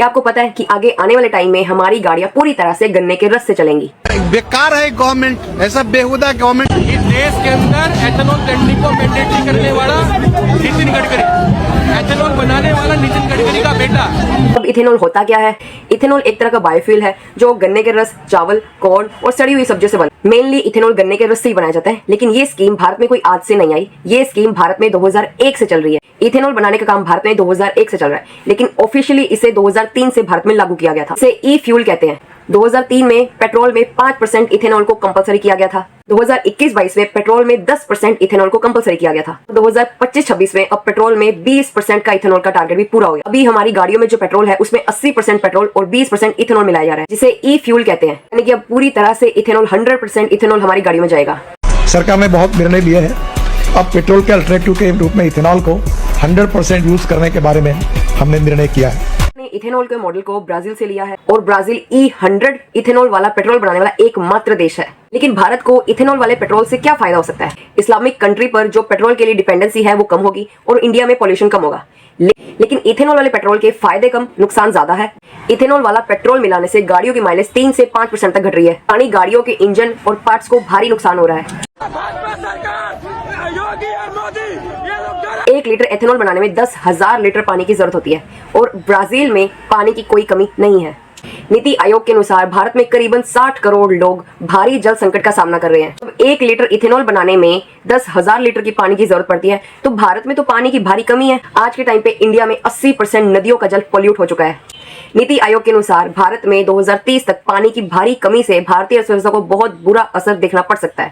क्या आपको पता है कि आगे आने वाले टाइम में हमारी गाड़ियां पूरी तरह से गन्ने के रस से चलेंगी? बेकार है गवर्नमेंट, ऐसा बेहुदा गवर्नमेंट। इस देश के अंदर एथेनॉल ब्लेंडिंग को मैंडेटरी करने वाला नितिन गडकरी, एथेनॉल बनाने वाला नितिन गडकरी का बेटा। अब इथेनॉल होता क्या है? इथेनॉल एक तरह का बायोफ्यूल है जो गन्ने के रस, चावल, कॉर्न और सड़ी हुई सब्जियों से बना। मेनली इथेनॉल गन्ने के रस से ही बनाया जाता है, लेकिन ये स्कीम भारत में कोई आज से नहीं आई। ये स्कीम भारत में 2001 से चल रही है। इथेनॉल बनाने का काम भारत में 2001 से चल रहा है, लेकिन ऑफिशियली इसे 2003 से भारत में लागू किया गया था। इसे ई फ्यूल कहते हैं। 2003 में पेट्रोल में 5% इथेनॉल को कंपलसरी किया गया था। 2021-22 में पेट्रोल में 10% इथेनॉल को कंपलसरी किया गया था। 2025-26 में अब पेट्रोल में 20% का इथेनॉल का टारगेट भी पूरा हो गया। अभी हमारी गाड़ियों में जो पेट्रोल है उसमें 80% पेट्रोल और 20% इथेनॉल मिलाया जा रहा है, जिसे ई फ्यूल कहते हैं। यानी कि अब पूरी तरह से इथेनॉल 100% इथेनॉल हमारी गाड़ियों में जाएगा। सरकार ने बहुत निर्णय लिए हैं। अब पेट्रोल के अल्टरनेटिव के रूप में इथेनॉल को 100% यूज करने के बारे में हमने निर्णय किया है। इथेनॉल के मॉडल को ब्राजील से लिया है और ब्राजील E100 इथेनॉल वाला पेट्रोल बनाने वाला एकमात्र देश है। लेकिन भारत को इथेनॉल वाले पेट्रोल से क्या फायदा हो सकता है? इस्लामिक कंट्री पर जो पेट्रोल के लिए डिपेंडेंसी है वो कम होगी और इंडिया में पॉल्यूशन कम होगा। लेकिन इथेनॉल वाले पेट्रोल के फायदे कम, नुकसान ज्यादा है। इथेनॉल वाला पेट्रोल मिलाने से गाड़ियों की माइलेज 3 से 5% तक घट रही है। यानी गाड़ियों के इंजन और पार्ट्स को भारी नुकसान हो रहा है। 1 लीटर इथेनॉल बनाने में 10,000 लीटर पानी की जरूरत होती है और ब्राजील में पानी की कोई कमी नहीं है। नीति आयोग के अनुसार भारत में करीबन 60 करोड़ लोग भारी जल संकट का सामना कर रहे हैं। जब 1 लीटर इथेनॉल बनाने में 10,000 लीटर की पानी की जरूरत पड़ती है, तो भारत में तो पानी की भारी कमी है। आज के टाइम पे इंडिया में 80% नदियों का जल पॉल्यूट हो चुका है। नीति आयोग के अनुसार भारत में 2030 तक पानी की भारी कमी से भारतीय अर्थव्यवस्था को बहुत बुरा असर देखना पड़ सकता है।